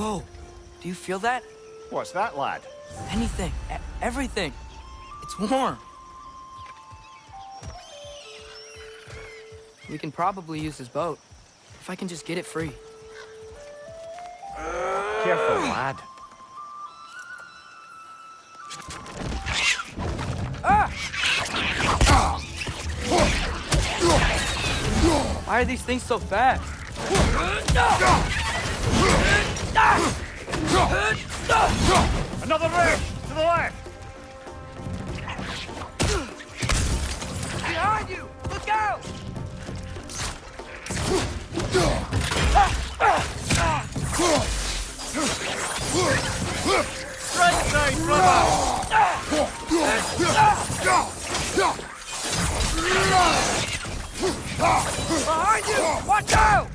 Whoa, do you feel that? What's that, lad? Anything, everything. It's warm. We can probably use this boat, if I can just get it free. Careful, lad. Why are these things so fast? Another ridge! To the left! Behind you! Look out! Right side, brother! Behind you! Watch out!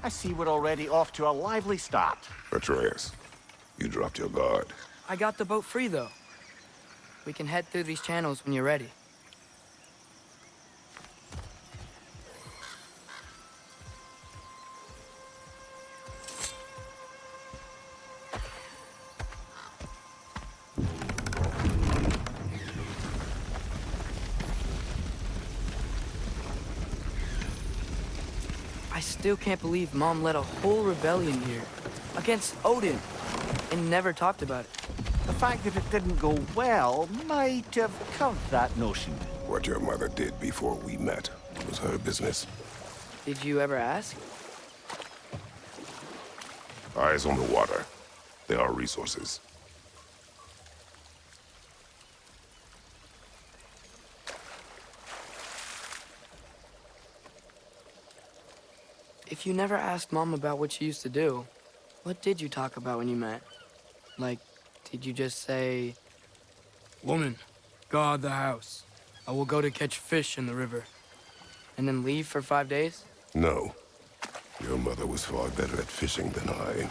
I see we're already off to a lively start. Atreus, you dropped your guard. I got the boat free, though. We can head through these channels when you're ready. I still can't believe Mom led a whole rebellion here against Odin and never talked about it. The fact that it didn't go well might have curved that notion. What your mother did before we met was her business. Did you ever ask? Eyes on the water. There are resources. If you never asked Mom about what she used to do, what did you talk about when you met? Like, did you just say, "Woman, guard the house. I will go to catch fish in the river," and then leave for 5 days? No. Your mother was far better at fishing than I.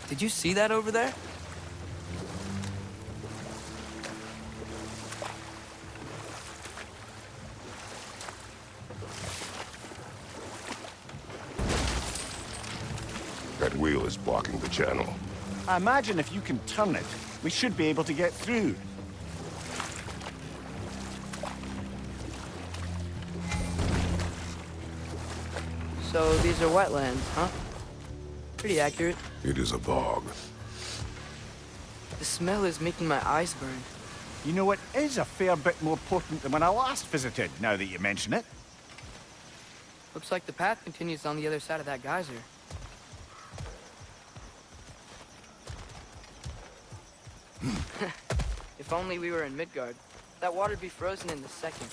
Did you see that over there? That wheel is blocking the channel. I imagine if you can turn it, we should be able to get through. So these are wetlands, huh? Pretty accurate. It is a bog. The smell is making my eyes burn. You know, it is a fair bit more potent than when I last visited, now that you mention it. Looks like the path continues on the other side of that geyser. If only we were in Midgard. That water'd be frozen in a second.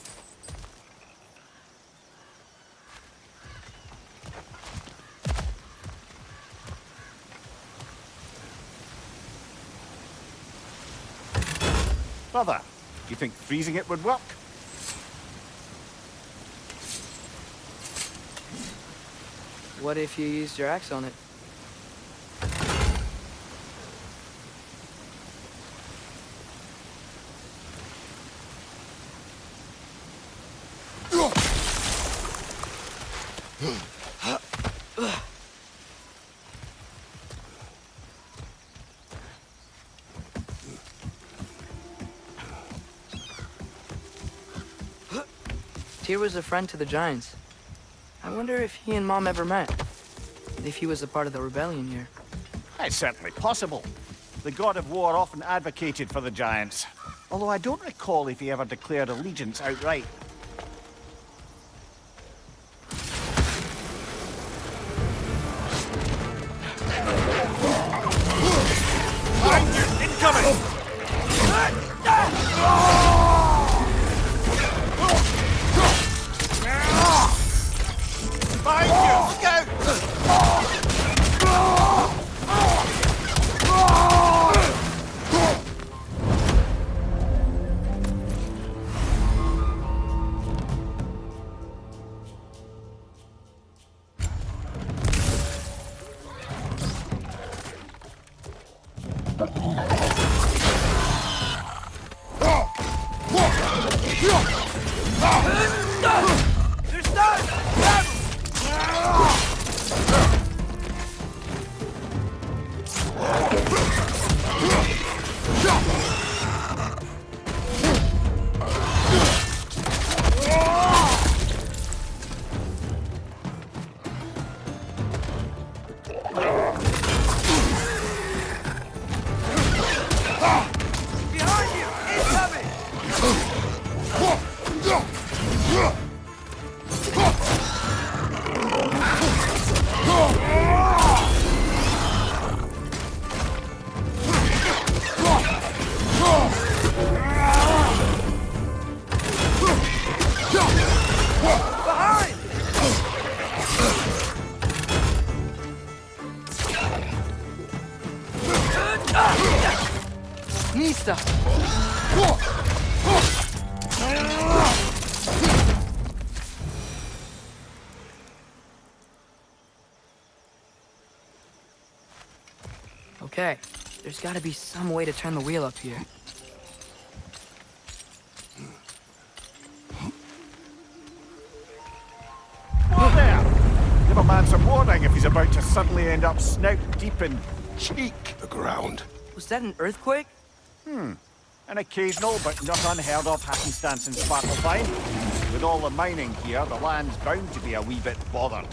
Brother, you think freezing it would work? What if you used your axe on it? Tyr was a friend to the Giants. I wonder if he and Mom ever met. If he was a part of the rebellion here. It's certainly possible. The god of war often advocated for the Giants. Although I don't recall if he ever declared allegiance outright. Find you! Incoming! Find you! Look out! Mista! Okay, there's gotta be some way to turn the wheel up here. Whoa there! Give a man some warning if he's about to suddenly end up snout deep in cheek. The ground. Was that an earthquake? An occasional but not unheard of happenstance in Svartalfheim. With all the mining here, the land's bound to be a wee bit bothered.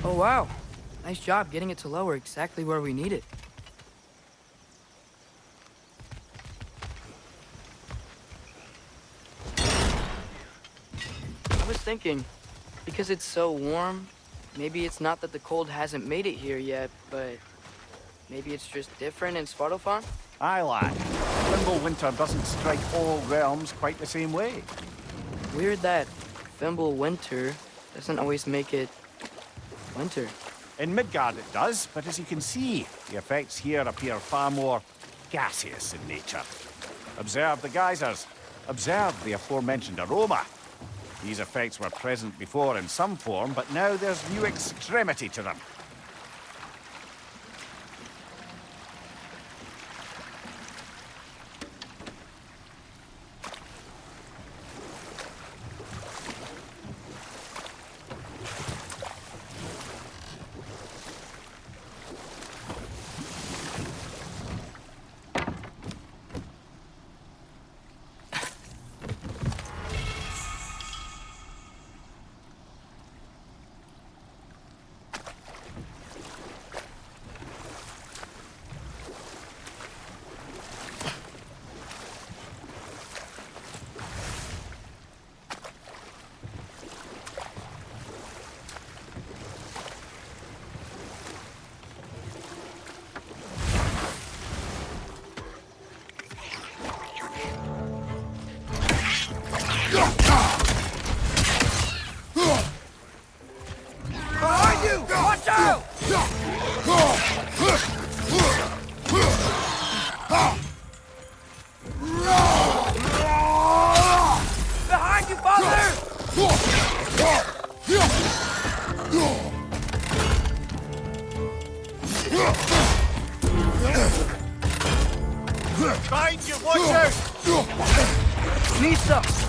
Oh wow, nice job getting it to lower exactly where we need it. I was thinking, because it's so warm, maybe it's not that the cold hasn't made it here yet, but maybe it's just different in Svartalfheim? Aye, lad. Thimble winter doesn't strike all realms quite the same way. Weird that Thimble winter doesn't always make it winter. In Midgard it does, but as you can see, the effects here appear far more gaseous in nature. Observe the geysers. Observe the aforementioned aroma. These effects were present before in some form, but now there's new extremity to them. Behind you, father! Behind you, watch out! Misa!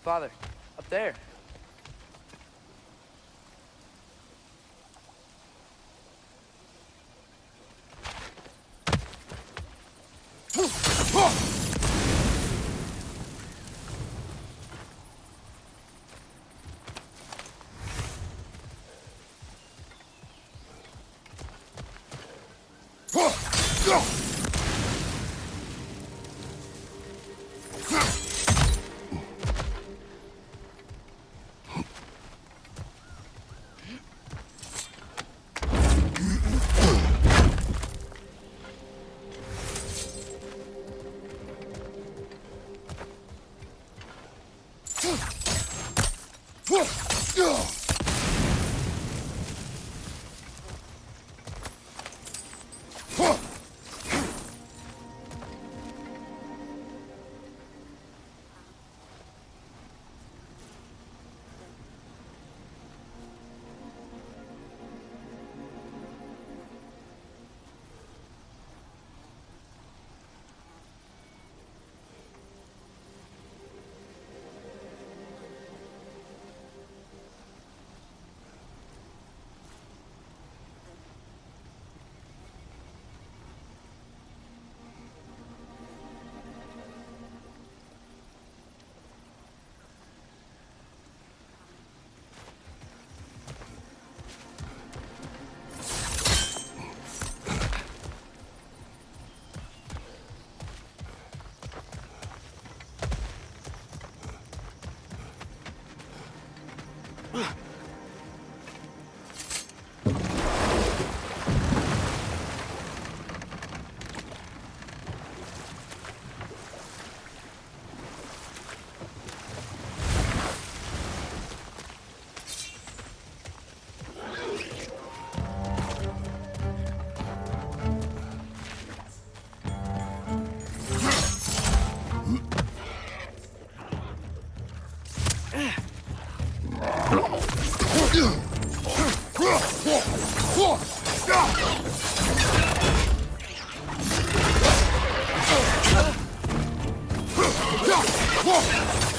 Father, up there.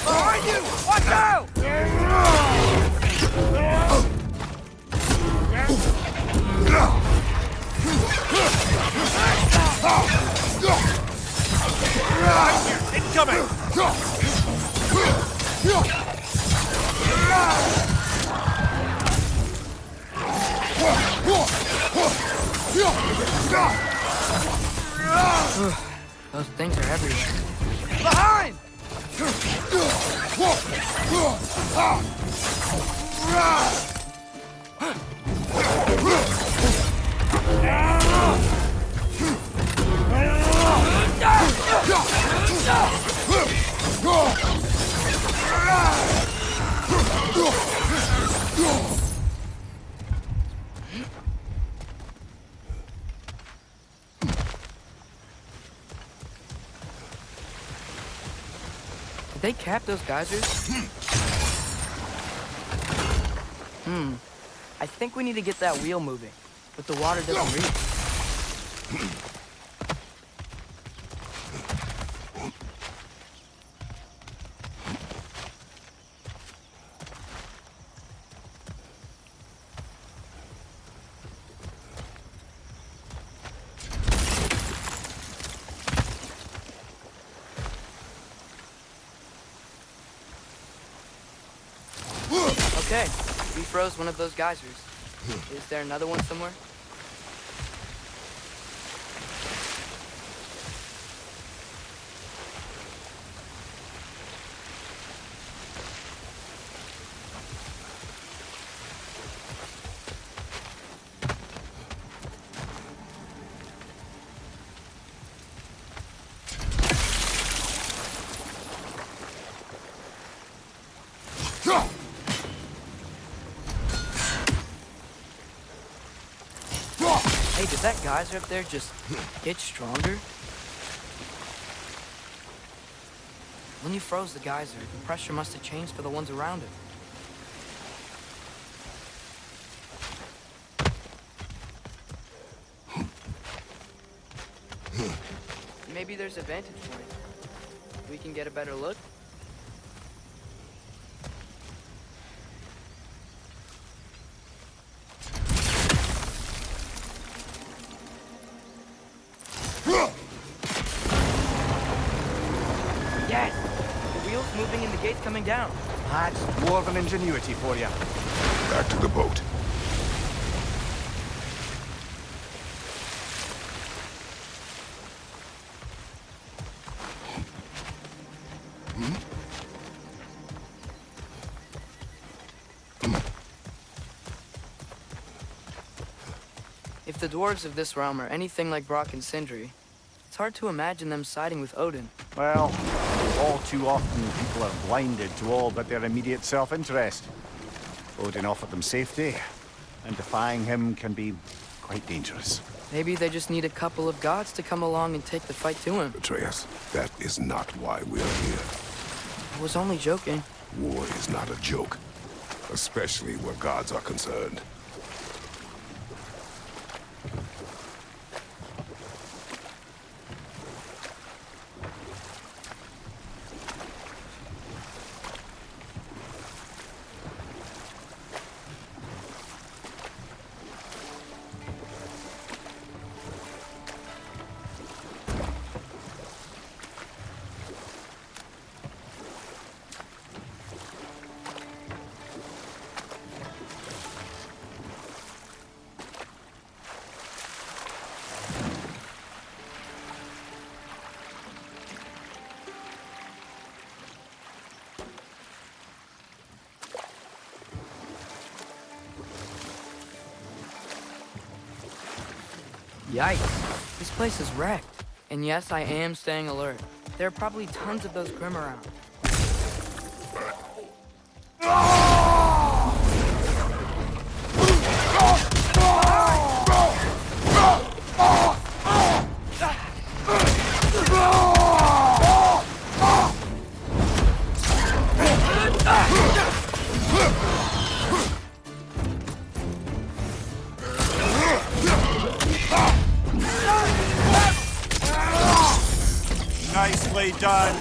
Behind you! Watch out! Incoming! Those things are everywhere. Behind! Did they cap those geysers? I think we need to get that wheel moving, but the water doesn't reach. Okay, we froze one of those geysers. Is there another one somewhere? Hey, did that geyser up there just get stronger? When you froze the geyser, the pressure must have changed for the ones around it. Maybe there's a vantage point. We can get a better look. Yes! The wheel's moving and the gate's coming down. That's dwarven ingenuity for you. Back to the boat. If the dwarves of this realm are anything like Brock and Sindri, it's hard to imagine them siding with Odin. Well, all too often people are blinded to all but their immediate self-interest. Odin offered them safety, and defying him can be quite dangerous. Maybe they just need a couple of gods to come along and take the fight to him. Atreus, that is not why we're here. I was only joking. War is not a joke, especially where gods are concerned. Yikes. This place is wrecked. And yes, I am staying alert. There are probably tons of those Grim around. Nicely done.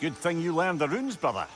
Good thing you learned the runes, brother.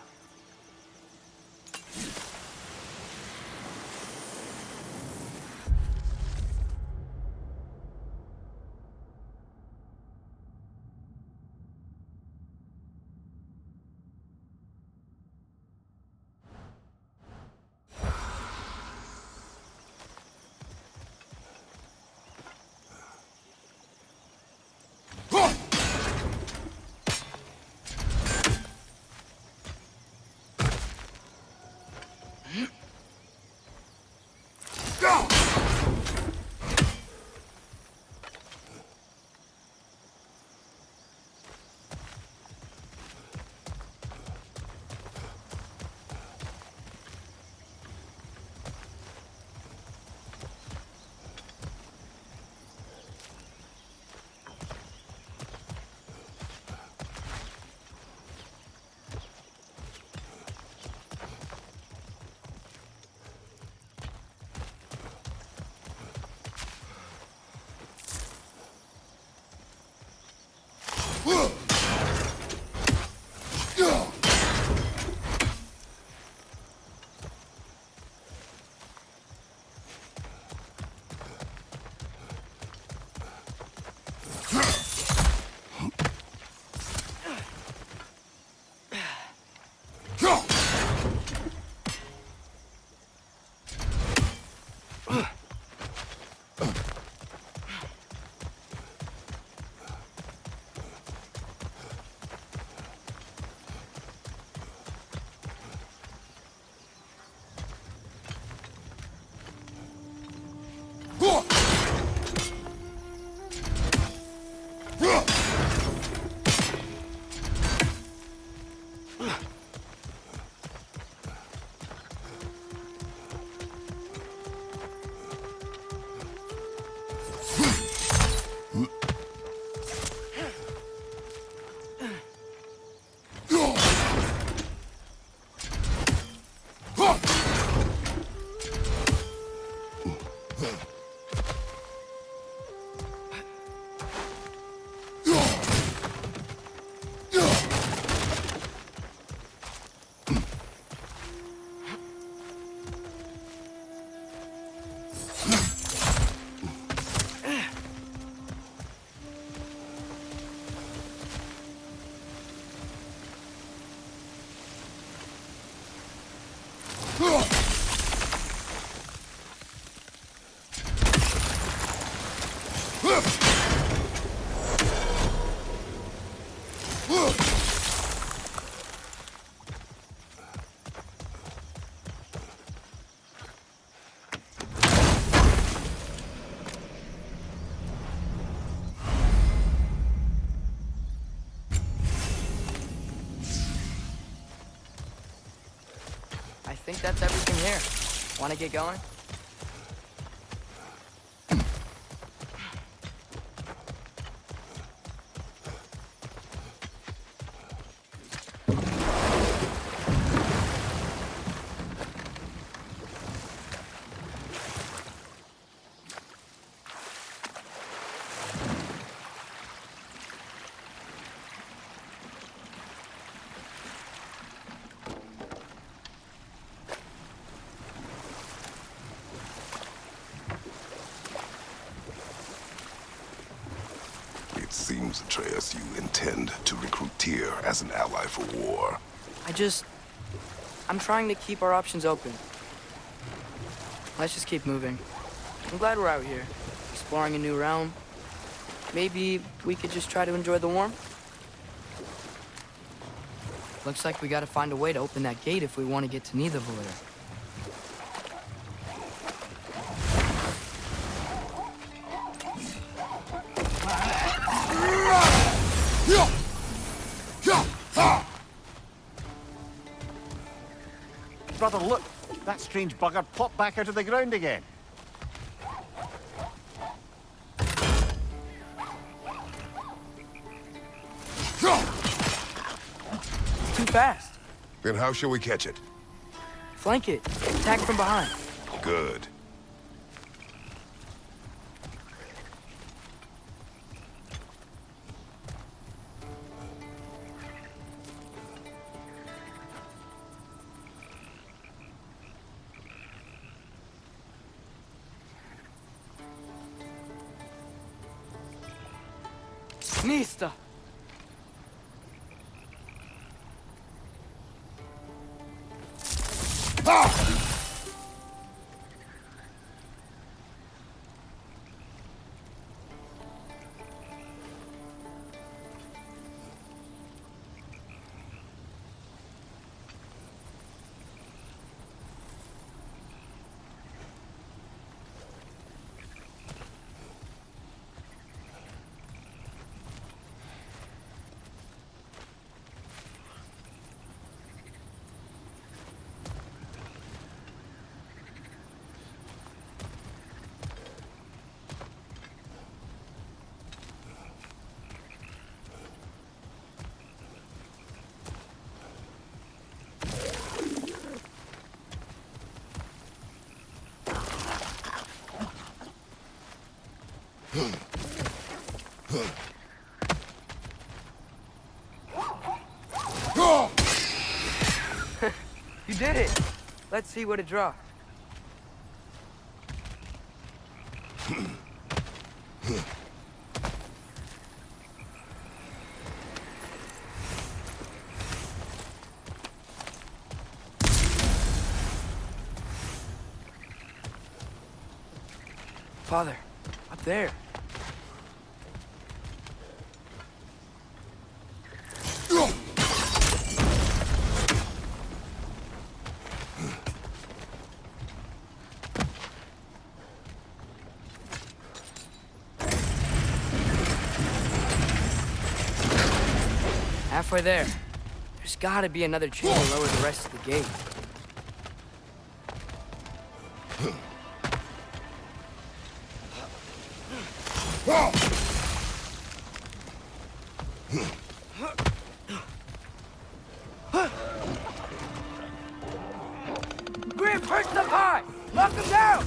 that's everything here. Want to get going? It seems, Atreus, you intend to recruit Tyr as an ally for war. I'm trying to keep our options open. Let's just keep moving. I'm glad we're out here, exploring a new realm. Maybe we could just try to enjoy the warmth? Looks like we gotta find a way to open that gate if we want to get to Nidavellir. Brother, look! That strange bugger popped back out of the ground again. It's too fast. Then how shall we catch it? Flank it. Attack from behind. Good. Nista! You did it! Let's see what it dropped. Father, up there. Halfway there. There's gotta be another chain to lower the rest of the gate. Grim, perch up high! Knock him down!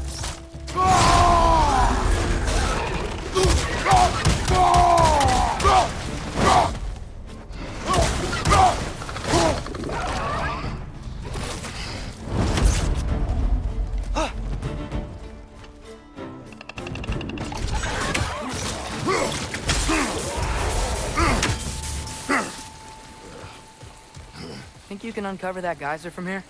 Think you can uncover that geyser from here?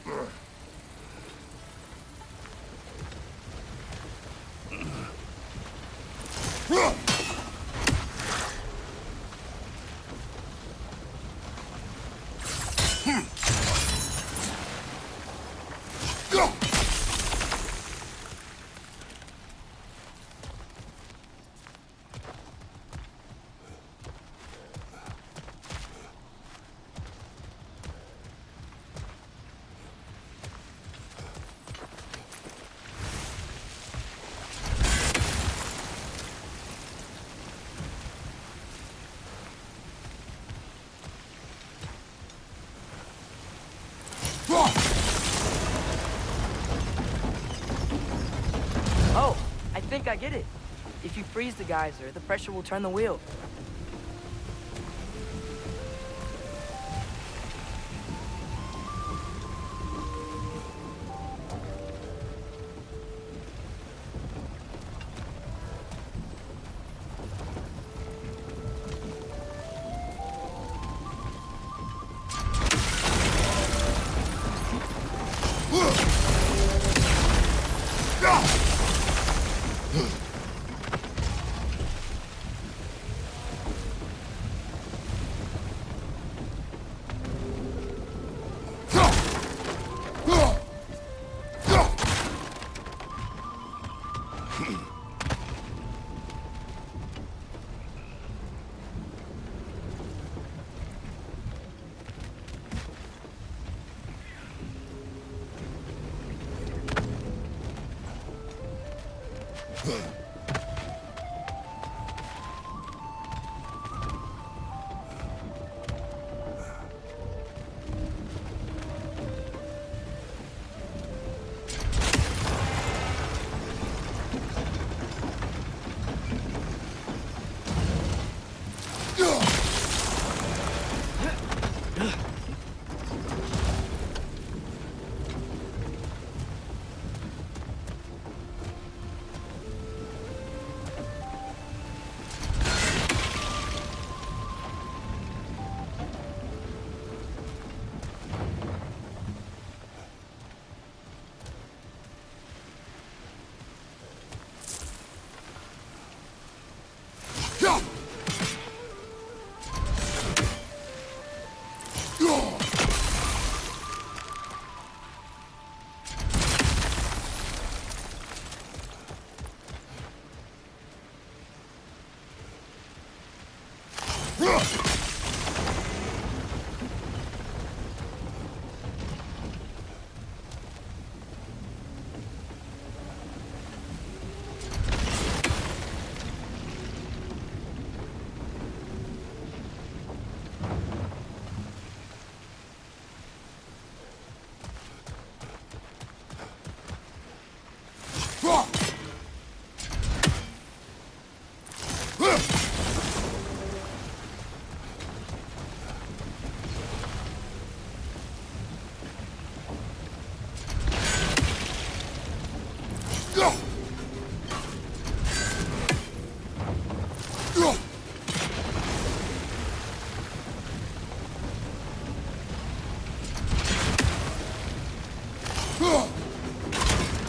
Oh, I think I get it. If you freeze the geyser, the pressure will turn the wheel.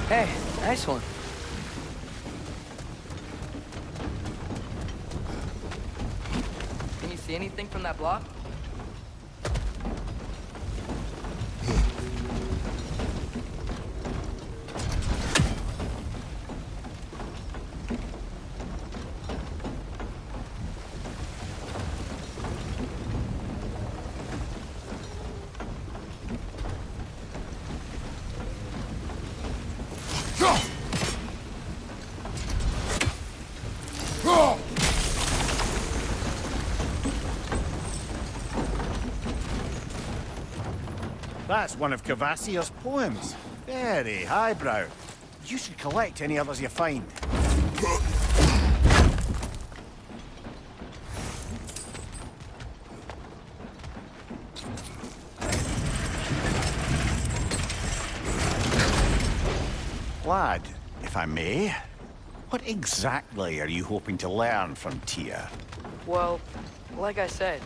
Hey, nice one. Can you see anything from that block? That's one of Cavassier's poems. Very highbrow. You should collect any others you find. Lad, if I may, what exactly are you hoping to learn from Tyr? Well, like I said,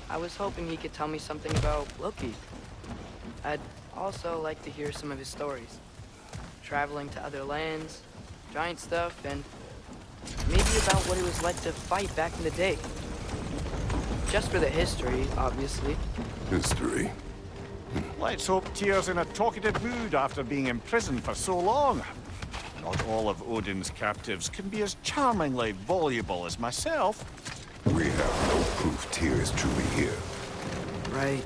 I was hoping he could tell me something about Loki. I'd also like to hear some of his stories. Traveling to other lands, giant stuff, and maybe about what it was like to fight back in the day. Just for the history, obviously. History? Let's hope Tyr's in a talkative mood after being imprisoned for so long. Not all of Odin's captives can be as charmingly voluble as myself. We have no proof Tyr is truly here. Right.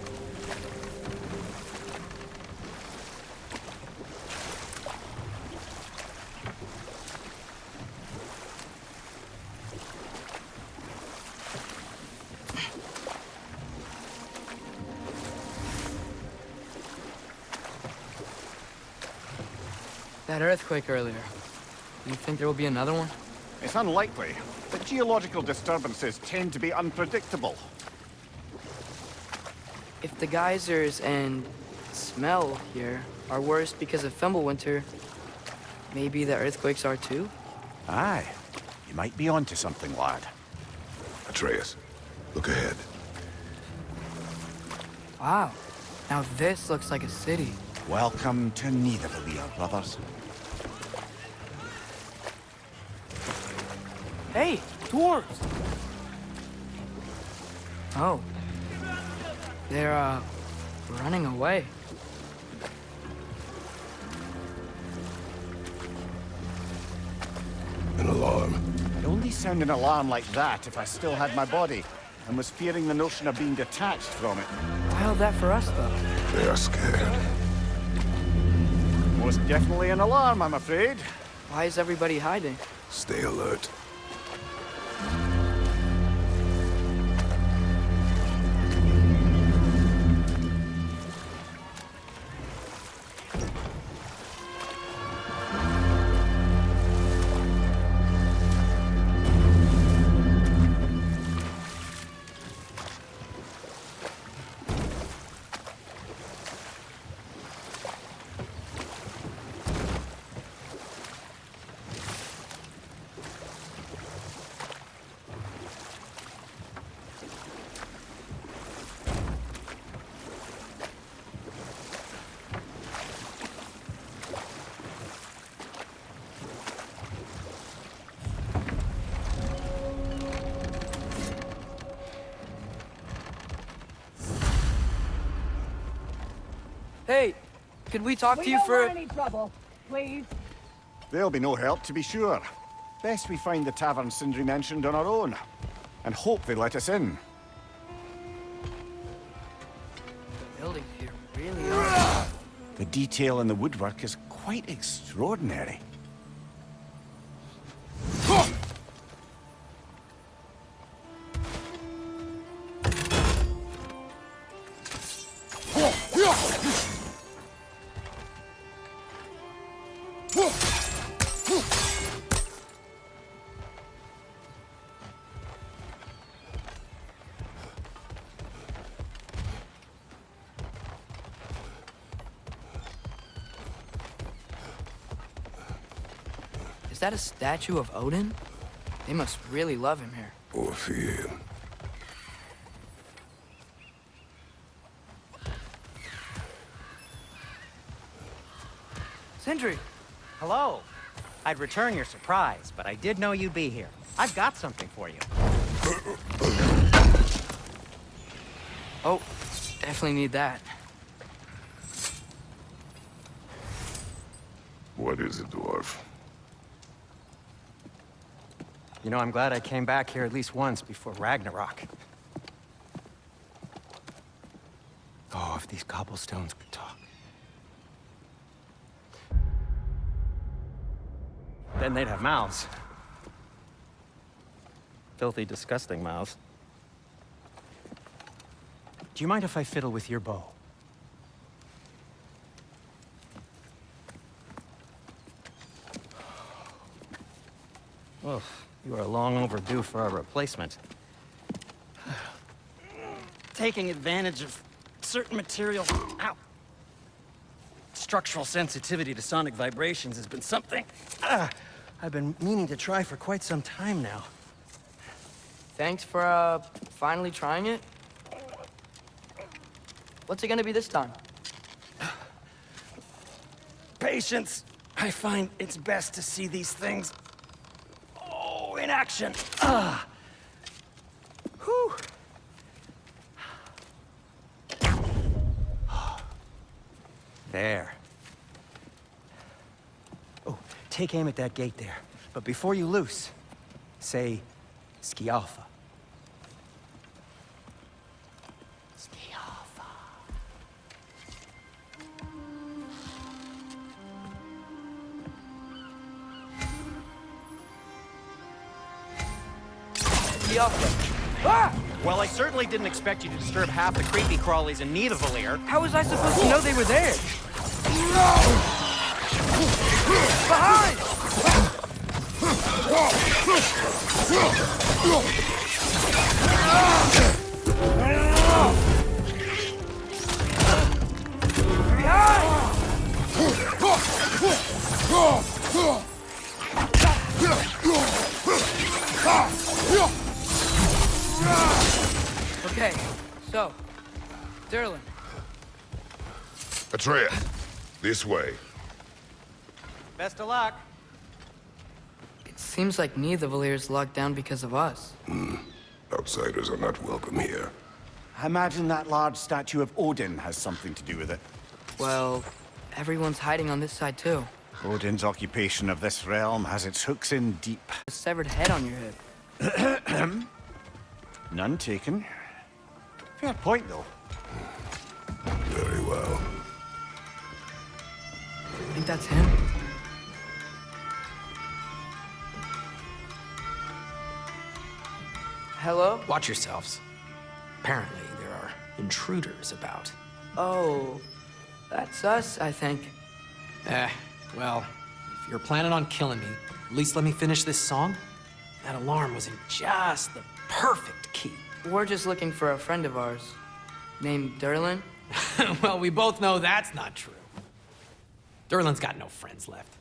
That earthquake earlier. You think there will be another one? It's unlikely, but geological disturbances tend to be unpredictable. If the geysers and smell here are worse because of Fimbulwinter, maybe the earthquakes are too? Aye, you might be onto something, lad. Atreus, look ahead. Wow. Now this looks like a city. Welcome to Nidavellir, brothers. Hey, dwarves! Oh. They're, running away. An alarm. I'd only sound an alarm like that if I still had my body, and was fearing the notion of being detached from it. Why all that for us, though? They are scared. Most definitely an alarm, I'm afraid. Why is everybody hiding? Stay alert. Hey, could we talk to you don't for... want any trouble, please. There'll be no help, to be sure. Best we find the tavern Sindri mentioned on our own, and hope they let us in. Buildings here really are... The detail in the woodwork is quite extraordinary. Is that a statue of Odin? They must really love him here. Or fear him. Sindri! Hello. I'd return your surprise, but I did know you'd be here. I've got something for you. Oh, definitely need that. What is it, dwarf? You know, I'm glad I came back here at least once before Ragnarok. Oh, if these cobblestones could talk. Then they'd have mouths. Filthy, disgusting mouths. Do you mind if I fiddle with your bow? Well, you are long overdue for a replacement. Taking advantage of certain materials. Ow! Structural sensitivity to sonic vibrations has been something I've been meaning to try for quite some time now. Thanks for, finally trying it. What's it gonna be this time? Patience. I find it's best to see these things, in action. Whew. There. Oh, take aim at that gate there. But before you loose, say, Skialfa. Skialfa. Ah! Well, I certainly didn't expect you to disturb half the creepy crawlies in Nidavellir. How was I supposed to know they were there? Behind! Okay, so, Derlin. Atreus, this way. Best of luck. It seems like neither Valyr's locked down because of us. Outsiders are not welcome here. I imagine that large statue of Odin has something to do with it. Well, everyone's hiding on this side too. Odin's occupation of this realm has its hooks in deep. A severed head on your hip. None taken. Fair point, though. Very well. I think that's him. Hello? Watch yourselves. Apparently, there are intruders about. Oh, that's us, I think. Well, if you're planning on killing me, at least let me finish this song. That alarm was in just the perfect key. We're just looking for a friend of ours named Derlin. Well, we both know that's not true. Derlin's got no friends left.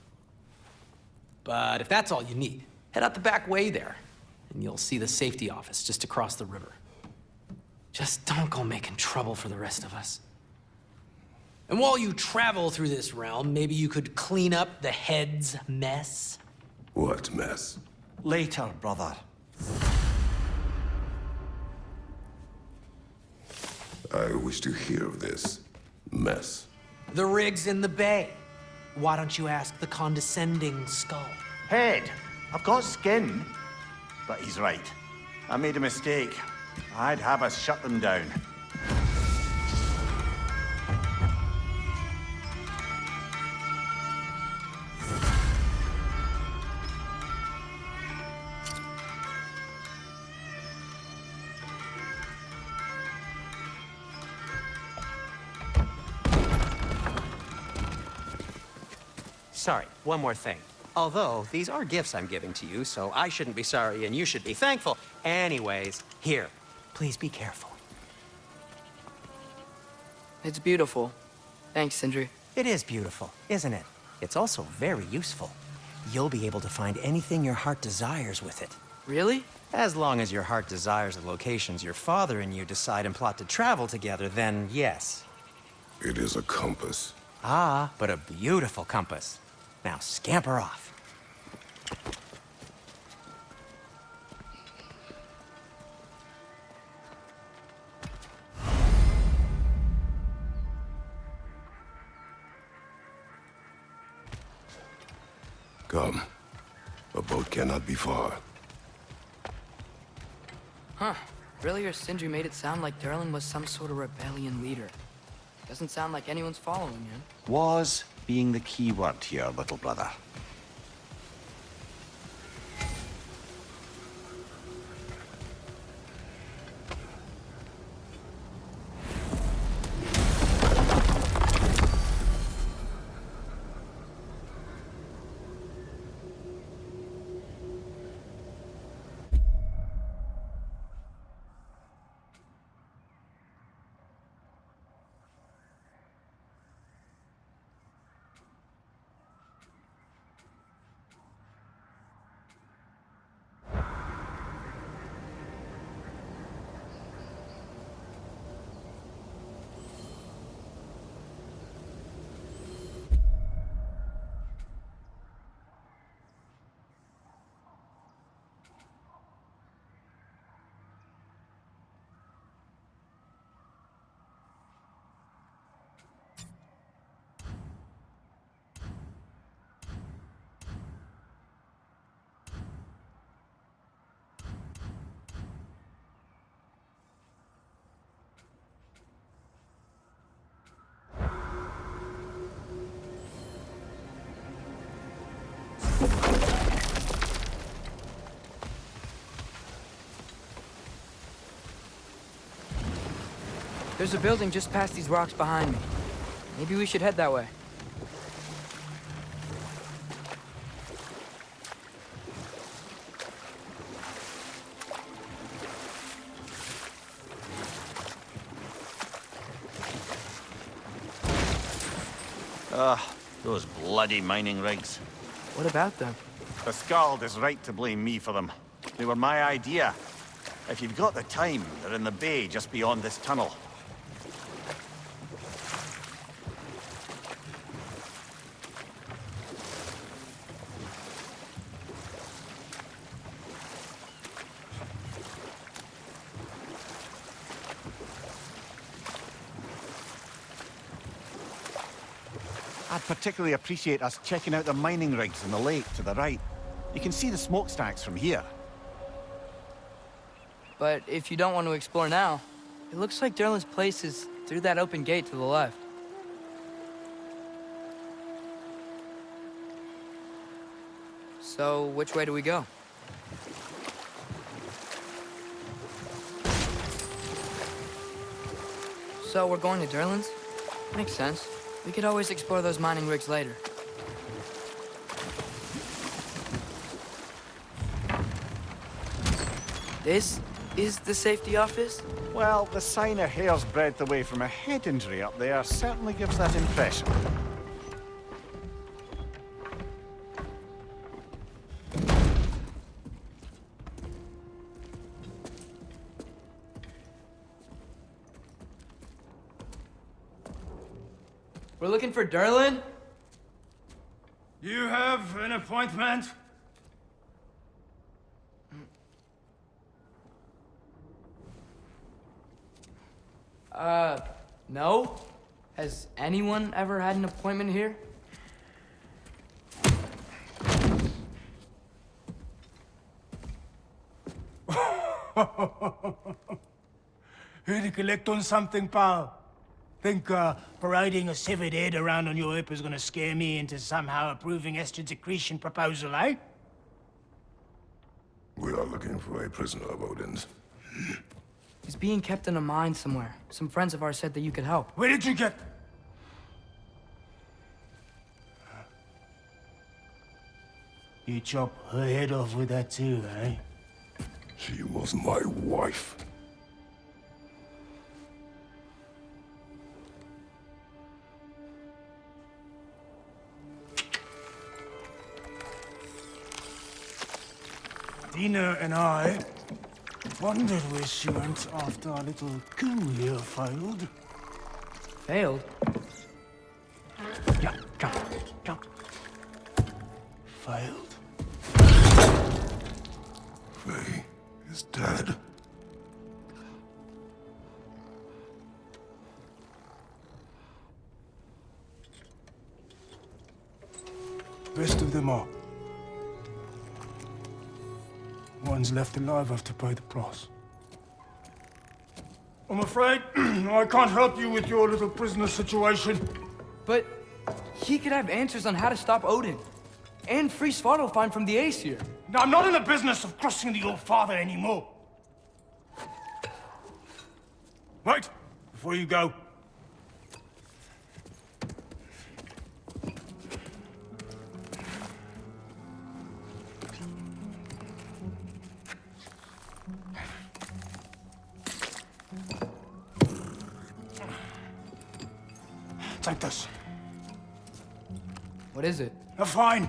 But if that's all you need, head out the back way there, and you'll see the safety office just across the river. Just don't go making trouble for the rest of us. And while you travel through this realm, maybe you could clean up the head's mess. What mess? Later, brother. I wish to hear of this mess. The rig's in the bay. Why don't you ask the condescending skull? Head, I've got skin. But he's right. I made a mistake. I'd have us shut them down. Sorry, one more thing. Although, these are gifts I'm giving to you, so I shouldn't be sorry and you should be thankful. Anyways, here, please be careful. It's beautiful. Thanks, Sindri. It is beautiful, isn't it? It's also very useful. You'll be able to find anything your heart desires with it. Really? As long as your heart desires the locations your father and you decide and plot to travel together, then yes. It is a compass. Ah, but a beautiful compass. Now scamper off. Come. A boat cannot be far. Huh. Earlier, Sindri made it sound like Derlin was some sort of rebellion leader. Doesn't sound like anyone's following him. Was being the key word here, little brother. There's a building just past these rocks behind me. Maybe we should head that way. Those bloody mining rigs. What about them? The Skald is right to blame me for them. They were my idea. If you've got the time, they're in the bay just beyond this tunnel. I'd particularly appreciate us checking out the mining rigs in the lake to the right. You can see the smokestacks from here. But if you don't want to explore now, it looks like Derlin's place is through that open gate to the left. So, which way do we go? So, we're going to Derlin's? Makes sense. We could always explore those mining rigs later. This is the safety office? Well, the sign a hair's breadth away from a head injury up there certainly gives that impression. We're looking for Derlin? You have an appointment? No? Has anyone ever had an appointment here? Here to collect on something, pal? Think parading a severed head around on your hip is gonna scare me into somehow approving Esther's accretion proposal, eh? We are looking for a prisoner of Odin's. He's being kept in a mine somewhere. Some friends of ours said that you could help. Where did you get... You chop her head off with that too, eh? She was my wife. Dina and I wondered where she went after our little coup here failed. Failed? Yeah, jump. Failed. Faye is dead. Rest of them are. Ones left alive have to pay the price. I'm afraid I can't help you with your little prisoner situation. But he could have answers on how to stop Odin. And free Svartalfheim from the Aesir. Now, I'm not in the business of crossing the Old Father anymore. Right, before you go. Take this. What is it? A fine.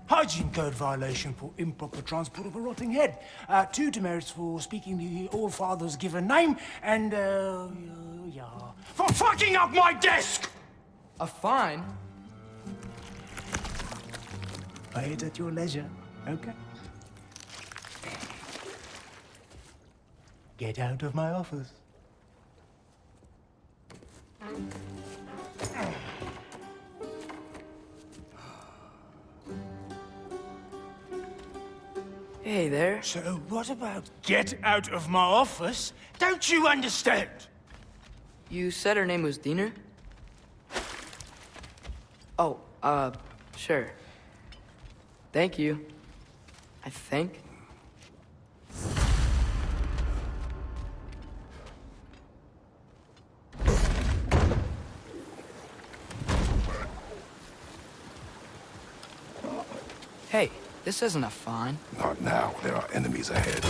Hygiene code violation for improper transport of a rotting head. 2 demerits for speaking the All-Father's given name, and, yeah, for fucking up my desk! A fine? Pay it at your leisure, okay? Get out of my office. Hey there. So what about get out of my office? Don't you understand? You said her name was Diener? Oh, sure. Thank you. I think. Hey, this isn't a fine. Not now. There are enemies ahead.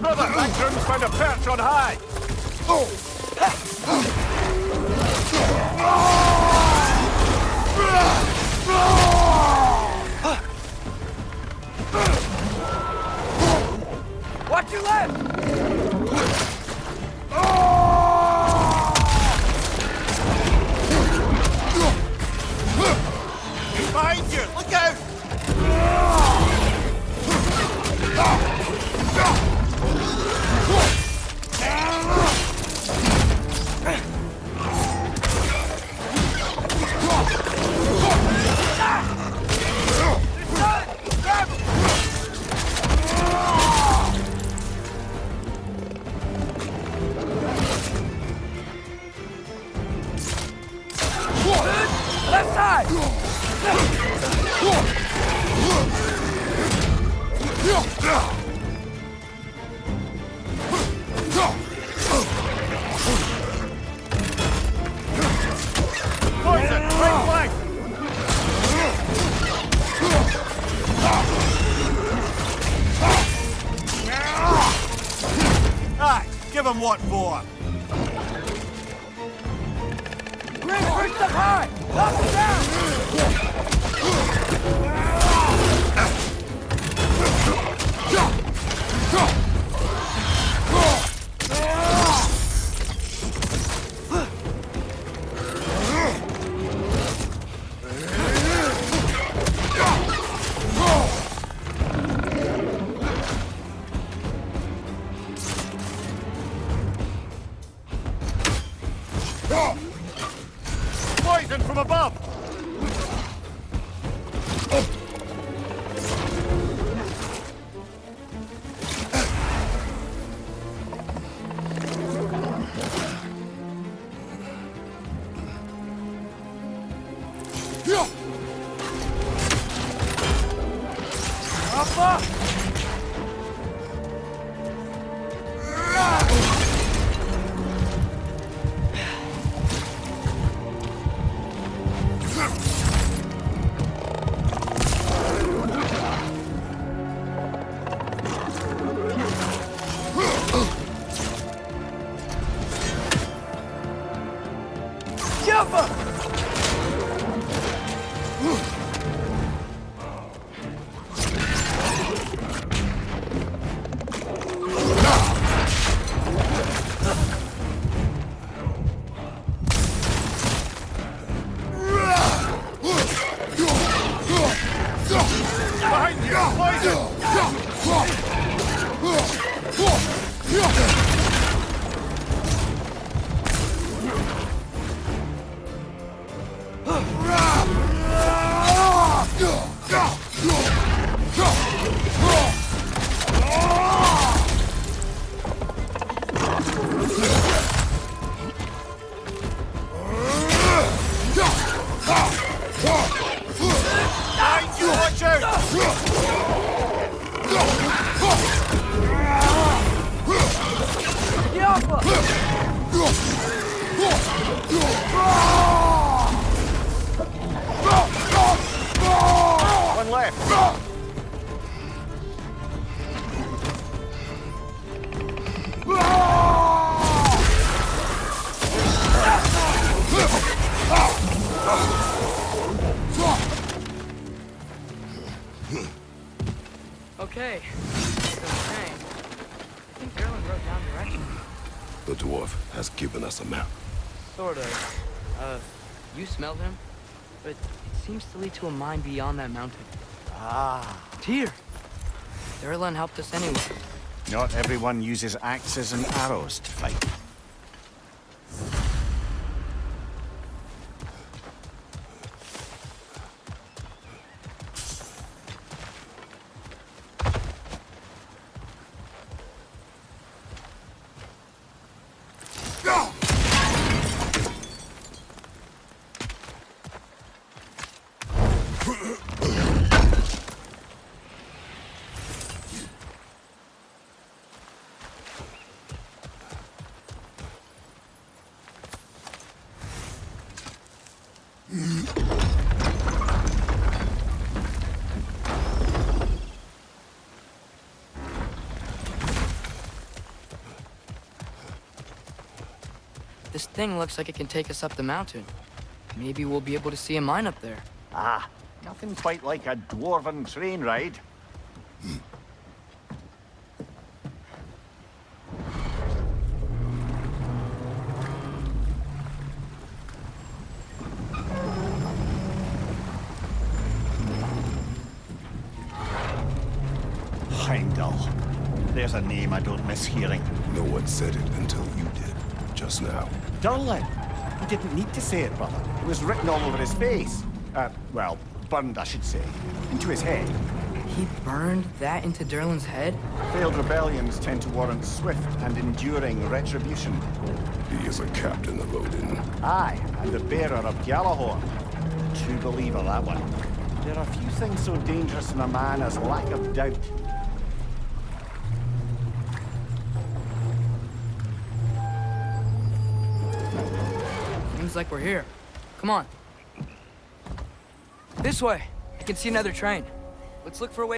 Brother Langtron's found a perch on high! Watch your left! Behind you! Look out! Left side! Poison! Right flank! Aye, give him what for! Grim, perched up high! Knock him down! Poison from above! Alpha! Jumper! Behind you! Poison! Behind you! Watch out! The Alpha! One left! Okay. So saying. I think Erlen wrote down directions. The dwarf has given us a map. Sort of. You smelled him? But it seems to lead to a mine beyond that mountain. Ah. Tyr! Erlen helped us anyway. Not everyone uses axes and arrows to fight. This thing looks like it can take us up the mountain. Maybe we'll be able to see a mine up there. Ah, nothing quite like a dwarven train ride. Heimdall. There's a name I don't miss hearing. No one said it until you did, just now. Durlin. He didn't need to say it, brother. It was written all over his face. Well, burned, I should say. Into his head. He burned that into Durlin's head? Failed rebellions tend to warrant swift and enduring retribution. He is a captain of Odin. Aye, and the bearer of Gjallarhorn. True believer, that one. There are few things so dangerous in a man as lack of doubt. Seems like we're here. Come on. This way. I can see another train. Let's look for a way.